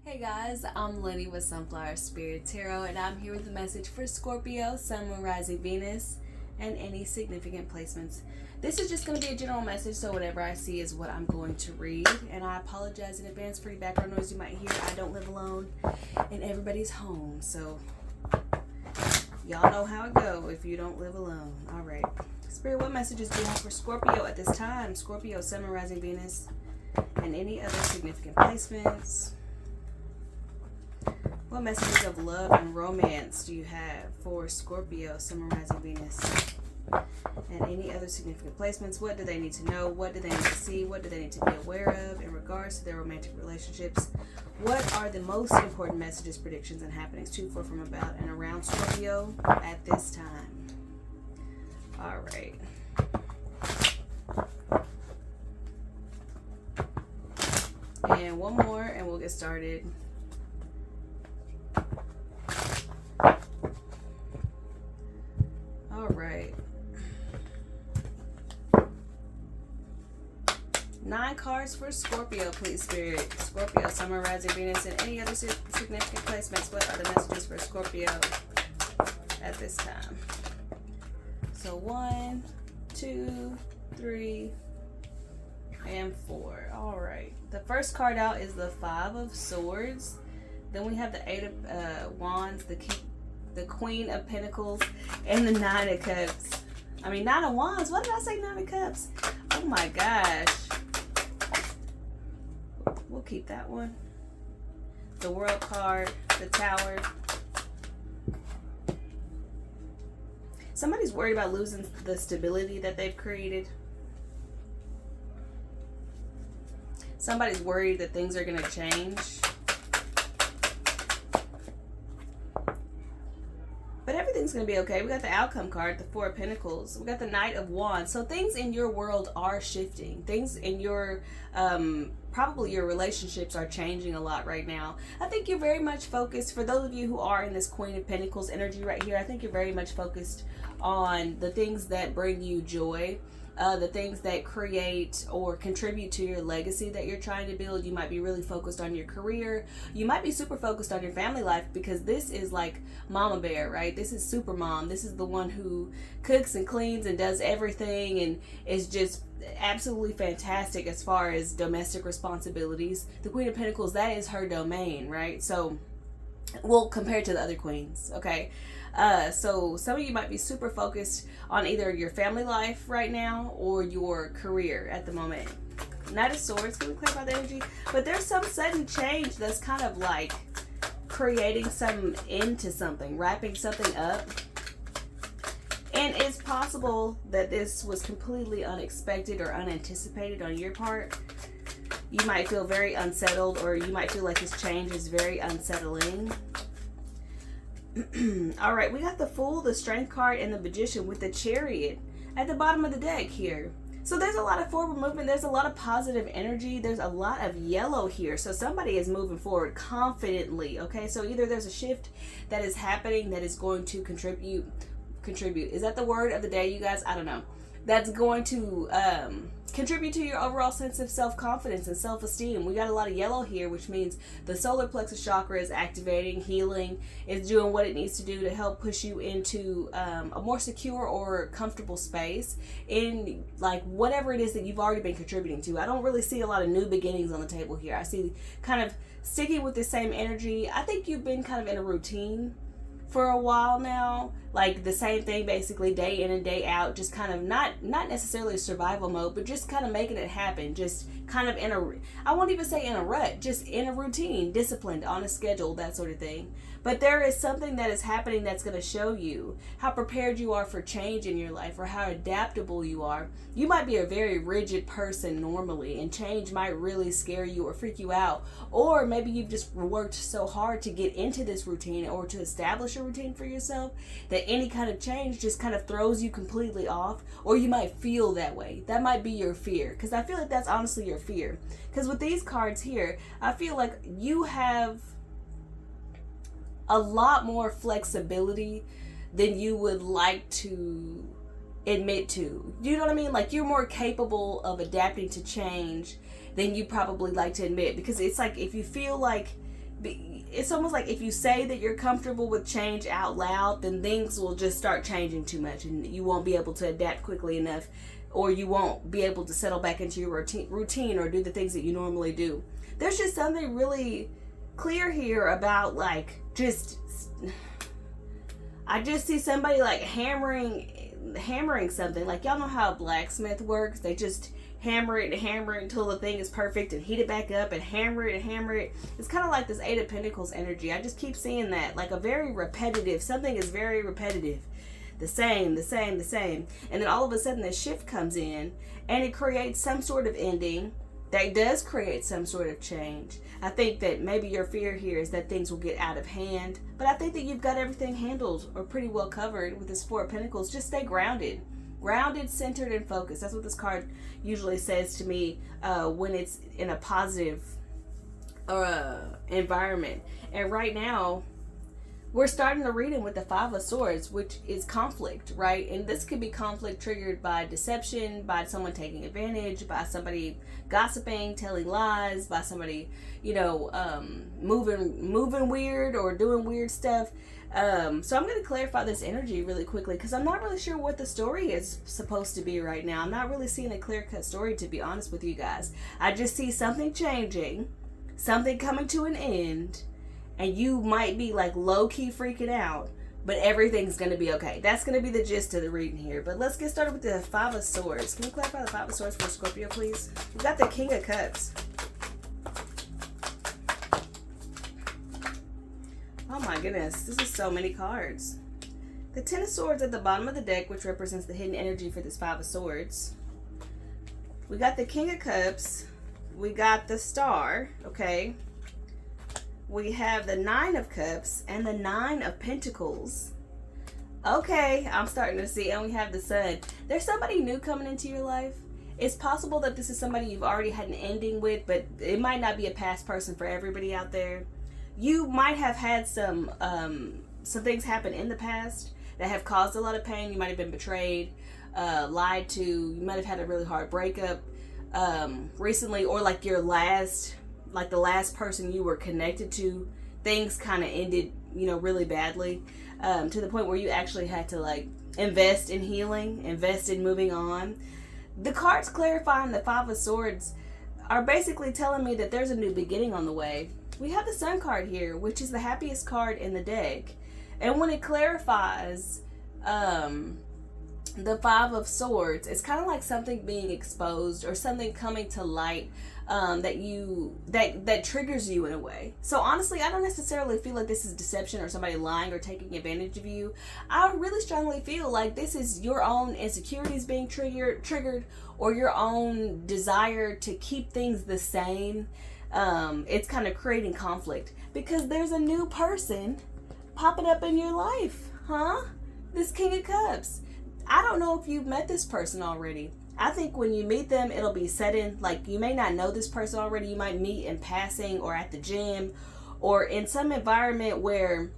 Hey guys, I'm Lynnie with Sunflower Spirit Tarot, and I'm here with a message for Scorpio, Sun, Moon, Rising, Venus, and any significant placements. This is just going to be a general message, so whatever I see is what I'm going to read. And I apologize in advance for any background noise you might hear. I don't live alone, and everybody's home, so y'all know how it go if you don't live alone. All right. Spirit, what messages do you have for Scorpio at this time? Scorpio, Sun, Moon, Rising, Venus, and any other significant placements. What messages of love and romance do you have for Scorpio, Sun, Moon, Rising, Venus, and any other significant placements? What do they need to know? What do they need to see? What do they need to be aware of in regards to their romantic relationships? What are the most important messages, predictions, and happenings to, for, from, about, and around Scorpio at this time? All right. And one more, and we'll get started. All right. 9 cards for Scorpio, please, Spirit. Scorpio, Sun, Moon, Rising, Venus, and any other significant placements. What are the messages for Scorpio at this time? So 1, 2, 3, and 4. All right. The first card out is the 5 of Swords. Then we have the 8 of Wands, the Queen of Pentacles, and the 9 of Cups. 9 of Wands. What did I say? 9 of Cups. Oh my gosh. We'll keep that one. The World card, the Tower. Somebody's worried about losing the stability that they've created. Somebody's worried that things are going to change. But everything's going to be okay. We got the Outcome card, the 4 of Pentacles. We got the Knight of Wands. So things in your world are shifting. Things in your, probably your relationships are changing a lot right now. I think you're very much focused, for those of you who are in this Queen of Pentacles energy right here, I think you're very much focused on the things that bring you joy. The things that create or contribute to your legacy that you're trying to build. You might be really focused on your career. You might be super focused on your family life, because this is like Mama Bear, right? This is Super Mom. This is the one who cooks and cleans and does everything and is just absolutely fantastic as far as domestic responsibilities. The Queen of Pentacles, that is her domain, right? So, well, compared to the other queens, okay? So some of you might be super focused on either your family life right now or your career at the moment. Knight of Swords, can we clarify the energy? But there's some sudden change that's kind of like creating some into something, wrapping something up. And it's possible that this was completely unexpected or unanticipated on your part. You might feel very unsettled, or you might feel like this change is very unsettling. All right, we got the Fool, the Strength card, and the Magician with the Chariot at the bottom of the deck here. So there's a lot of forward movement. There's a lot of positive energy. There's a lot of yellow here. So somebody is moving forward confidently, okay? So either there's a shift that is happening that is going to contribute. Is that the word of the day, you guys? I don't know. That's going to contribute to your overall sense of self-confidence and self-esteem. We got a lot of yellow here, which means the solar plexus chakra is activating, healing, is doing what it needs to do to help push you into a more secure or comfortable space in like whatever it is that you've already been contributing to. I don't really see a lot of new beginnings on the table here. I see kind of sticking with the same energy. I think you've been kind of in a routine for a while now, like the same thing basically day in and day out, just kind of not necessarily survival mode, but just kind of making it happen, just kind of in a, I won't even say in a rut, just in a routine, disciplined, on a schedule, that sort of thing. But there is something that is happening that's going to show you how prepared you are for change in your life, or how adaptable you are. You might be a very rigid person normally, and change might really scare you or freak you out. Or maybe you've just worked so hard to get into this routine or to establish a routine for yourself that any kind of change just kind of throws you completely off. Or you might feel that way. That might be your fear, because I feel like that's honestly your fear. Because with these cards here, I feel like you have a lot more flexibility than you would like to admit to. You know what I mean? Like, you're more capable of adapting to change than you probably like to admit, because it's like if you feel like it's almost like if you say that you're comfortable with change out loud, then things will just start changing too much and you won't be able to adapt quickly enough, or you won't be able to settle back into your routine or do the things that you normally do. There's just something really clear here about like I just see somebody like hammering something. Like, y'all know how a blacksmith works? They just hammer it until the thing is perfect and heat it back up and hammer it. It's kind of like this Eight of Pentacles energy. I just keep seeing that, like a very repetitive, something is very repetitive. The same. And then all of a sudden this shift comes in and it creates some sort of ending that does create some sort of change. I think that maybe your fear here is that things will get out of hand, but I think that you've got everything handled or pretty well covered with this Four of Pentacles. Just stay grounded, centered, and focused. That's what this card usually says to me when it's in a positive environment. And right now, we're starting the reading with the Five of Swords, which is conflict, right? And this could be conflict triggered by deception, by someone taking advantage, by somebody gossiping, telling lies, by somebody, moving weird or doing weird stuff. So I'm going to clarify this energy really quickly because I'm not really sure what the story is supposed to be right now. I'm not really seeing a clear-cut story, to be honest with you guys. I just see something changing, something coming to an end, and you might be like low-key freaking out, but everything's going to be okay. That's going to be the gist of the reading here. But let's get started with the Five of Swords. Can you clarify the Five of Swords for Scorpio, please? We've got the King of Cups. Oh my goodness, this is so many cards. The Ten of Swords at the bottom of the deck, which represents the hidden energy for this Five of Swords. We got the King of Cups. We got the Star, okay? We have the Nine of Cups and the Nine of Pentacles. Okay, I'm starting to see. And we have the Sun. There's somebody new coming into your life. It's possible that this is somebody you've already had an ending with, but it might not be a past person for everybody out there. You might have had some things happen in the past that have caused a lot of pain. You might have been betrayed, lied to. You might have had a really hard breakup recently, or like the last person you were connected to, things kind of ended, really badly, to the point where you actually had to like invest in healing, invest in moving on. The cards clarifying the Five of Swords are basically telling me that there's a new beginning on the way. We have the Sun card here, which is the happiest card in the deck. And when it clarifies the Five of Swords, it's kind of like something being exposed or something coming to light that triggers you in a way. So honestly, I don't necessarily feel like this is deception or somebody lying or taking advantage of you. I really strongly feel like this is your own insecurities being triggered, or your own desire to keep things the same. It's kind of creating conflict because there's a new person popping up in your life, huh? This King of Cups. I don't know if you've met this person already. I think when you meet them, it'll be sudden. Like, you may not know this person already. You might meet in passing or at the gym or in some environment where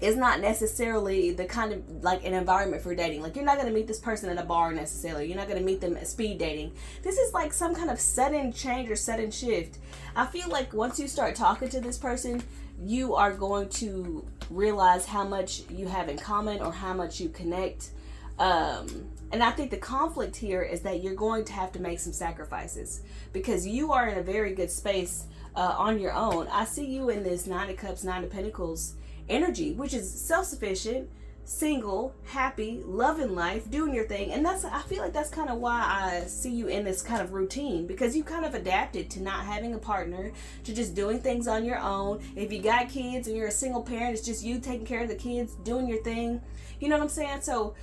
it's not necessarily the kind of like an environment for dating. Like, you're not going to meet this person at a bar necessarily. You're not going to meet them at speed dating. This is like some kind of sudden change or sudden shift. I feel like once you start talking to this person, you are going to realize how much you have in common or how much you connect. And I think the conflict here is that you're going to have to make some sacrifices because you are in a very good space on your own. I see you in this Nine of Cups, Nine of Pentacles energy, which is self-sufficient, single, happy, loving life, doing your thing. And I feel like that's kind of why I see you in this kind of routine, because you kind of adapted to not having a partner, to just doing things on your own. If you got kids and you're a single parent, it's just you taking care of the kids, doing your thing. You know what I'm saying? So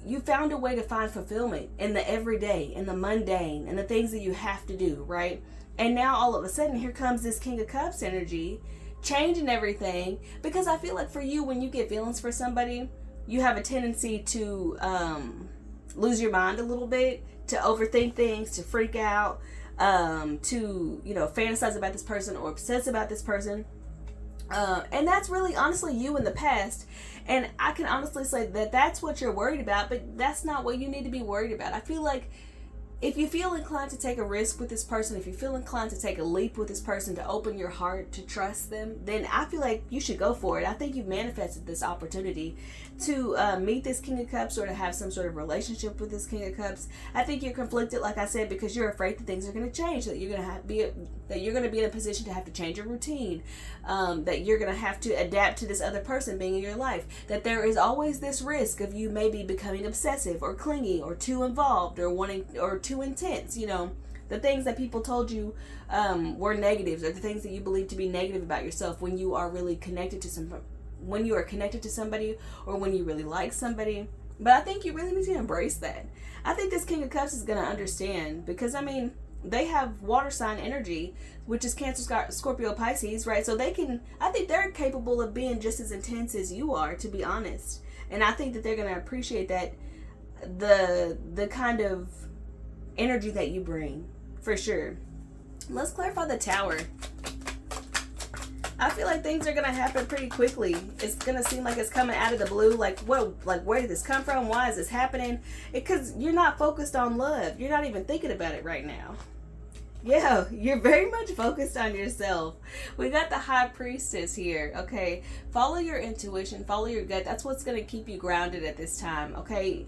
you found a way to find fulfillment in the everyday, in the mundane, and the things that you have to do, right? And now all of a sudden, here comes this King of Cups energy, changing everything. Because I feel like for you, when you get feelings for somebody, you have a tendency to lose your mind a little bit, to overthink things, to freak out, to fantasize about this person or obsess about this person. And that's really honestly you in the past. And I can honestly say that that's what you're worried about, but that's not what you need to be worried about. I feel like if you feel inclined to take a risk with this person, if you feel inclined to take a leap with this person, to open your heart, to trust them, then I feel like you should go for it. I think you've manifested this opportunity to meet this King of Cups, or to have some sort of relationship with this King of Cups. I think you're conflicted, like I said, because you're afraid that things are going to change, that you're going to be in a position to have to change your routine, that you're going to have to adapt to this other person being in your life, that there is always this risk of you maybe becoming obsessive or clingy or too involved or wanting or too intense. You know, the things that people told you were negatives, or the things that you believe to be negative about yourself, when you are really connected to when you are connected to somebody, or when you really like somebody. But I think you really need to embrace that. I think this King of Cups is going to understand, because I mean, they have water sign energy, which is Cancer, Scorpio, Pisces, right? So I think they're capable of being just as intense as you are, to be honest. And I think that they're going to appreciate that, the kind of energy that you bring, for sure. Let's clarify the Tower. I feel like things are gonna happen pretty quickly. It's gonna seem like it's coming out of the blue. Like, where did this come from? Why is this happening? Because you're not focused on love. You're not even thinking about it right now. Yeah, you're very much focused on yourself. We got the High Priestess here, okay? Follow your intuition, follow your gut. That's what's gonna keep you grounded at this time, okay?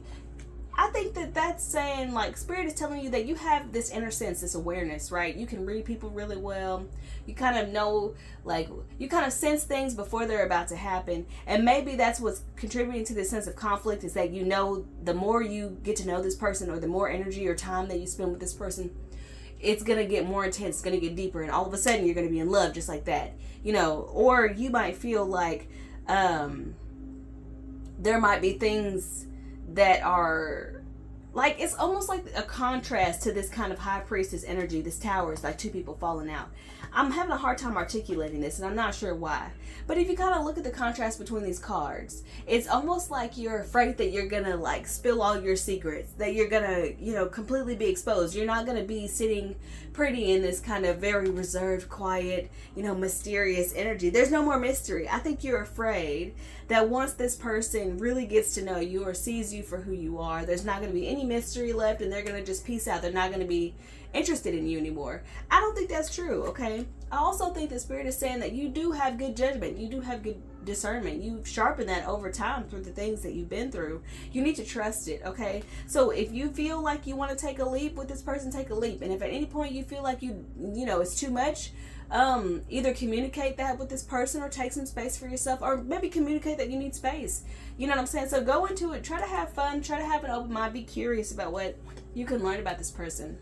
I think that that's saying, like, Spirit is telling you that you have this inner sense, this awareness, right? You can read people really well. You kind of know, like, you kind of sense things before they're about to happen. And maybe that's what's contributing to this sense of conflict, is that, you know, the more you get to know this person, or the more energy or time that you spend with this person, it's going to get more intense, it's going to get deeper. And all of a sudden, you're going to be in love just like that, you know. Or you might feel like there might be things that are like, it's almost like a contrast to this kind of High Priestess energy. This Tower is like two people falling out. I'm having a hard time articulating this, and I'm not sure why. But if you kind of look at the contrast between these cards, it's almost like you're afraid that you're gonna, like, spill all your secrets, that you're gonna, you know, completely be exposed. You're not gonna be sitting pretty in this kind of very reserved, quiet, you know, mysterious energy. There's no more mystery. I think you're afraid that once this person really gets to know you, or sees you for who you are, there's not going to be any mystery left, and they're going to just peace out. They're not going to be interested in you anymore. I don't think that's true, okay? I also think the Spirit is saying that you do have good judgment. You do have good discernment. You've sharpened that over time through the things that you've been through. You need to trust it, okay? So if you feel like you want to take a leap with this person, take a leap. And if at any point you feel like you know, it's too much, either communicate that with this person, or take some space for yourself, or maybe communicate that you need space. You know what I'm saying? So go into it, try to have fun, try to have an open mind, be curious about what you can learn about this person.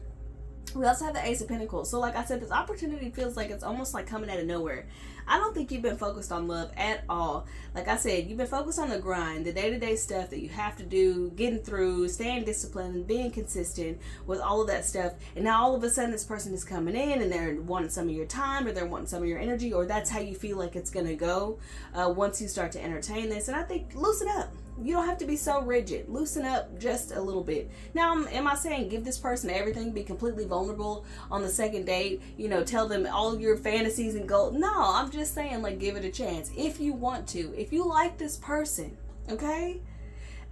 We also have the Ace of Pentacles. So like I said, this opportunity feels like it's almost like coming out of nowhere. I don't think you've been focused on love at all. Like I said, you've been focused on the grind, the day-to-day stuff that you have to do, getting through, staying disciplined, being consistent with all of that stuff. And now all of a sudden this person is coming in, and they're wanting some of your time, or they're wanting some of your energy, or that's how you feel like it's going to go once you start to entertain this. And I think, loosen up. You don't have to be so rigid. Loosen up just a little bit. Now, am I saying give this person everything, be completely vulnerable on the second date, you know, tell them all your fantasies and goals? No, I'm just saying, like, give it a chance if you want to. If you like this person, okay?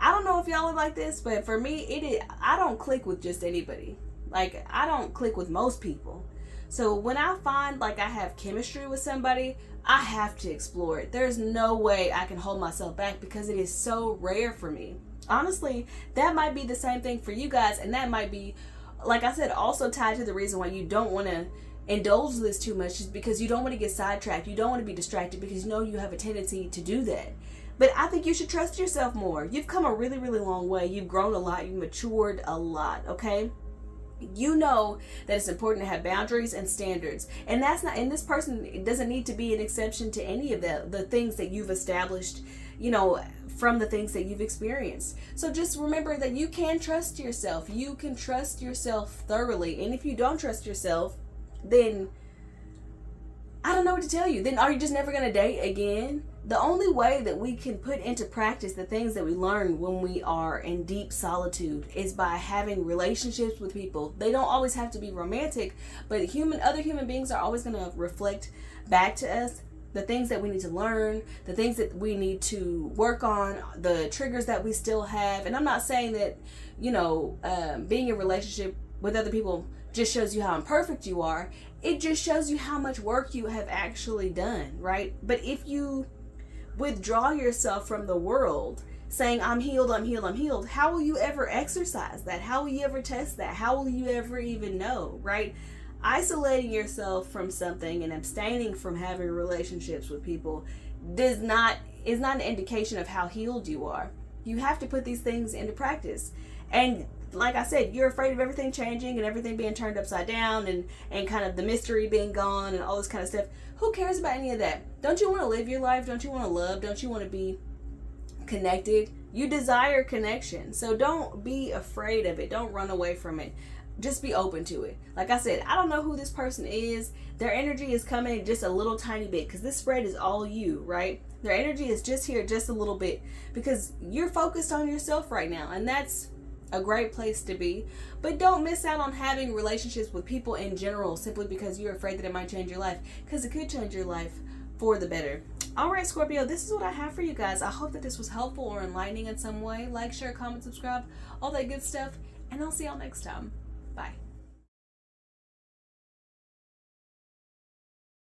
I don't know if y'all are like this, but for me, I don't click with just anybody. Like, I don't click with most people. So when I find like I have chemistry with somebody, I have to explore it. There's no way I can hold myself back, because it is so rare for me. Honestly, that might be the same thing for you guys, and that might be, like I said, also tied to the reason why you don't want to indulge this too much, is because you don't want to get sidetracked. You don't want to be distracted, because you know you have a tendency to do that. But I think you should trust yourself more. You've come a really, really long way. You've grown a lot. You've matured a lot, okay? You know that it's important to have boundaries and standards, and that's not, and this person, it doesn't need to be an exception to any of the things that you've established, you know, from the things that you've experienced. So just remember that you can trust yourself. You can trust yourself thoroughly. And if you don't trust yourself, then I don't know what to tell you. Then are you just never going to date again? The only way that we can put into practice the things that we learn when we are in deep solitude is by having relationships with people. They don't always have to be romantic, but other human beings are always going to reflect back to us the things that we need to learn, the things that we need to work on, the triggers that we still have. And I'm not saying that, you know, being in a relationship with other people just shows you how imperfect you are. It just shows you how much work you have actually done, right? But if you withdraw yourself from the world saying, I'm healed, I'm healed, I'm healed, how will you ever exercise that? How will you ever test that? How will you ever even know, right? Isolating yourself from something and abstaining from having relationships with people is not an indication of how healed you are. You have to put these things into practice. And like I said, you're afraid of everything changing and everything being turned upside down and kind of the mystery being gone and all this kind of stuff. Who cares about any of that? Don't you want to live your life? Don't you want to love? Don't you want to be connected? You desire connection. So don't be afraid of it. Don't run away from it. Just be open to it. Like I said, I don't know who this person is. Their energy is coming just a little tiny bit because this spread is all you, right? Their energy is just here just a little bit because you're focused on yourself right now, and that's a great place to be. But don't miss out on having relationships with people in general simply because you're afraid that it might change your life, because it could change your life for the better. All right, Scorpio, this is what I have for you guys. I hope that this was helpful or enlightening in some way. Like, share, comment, subscribe, all that good stuff, and I'll see y'all next time. Bye.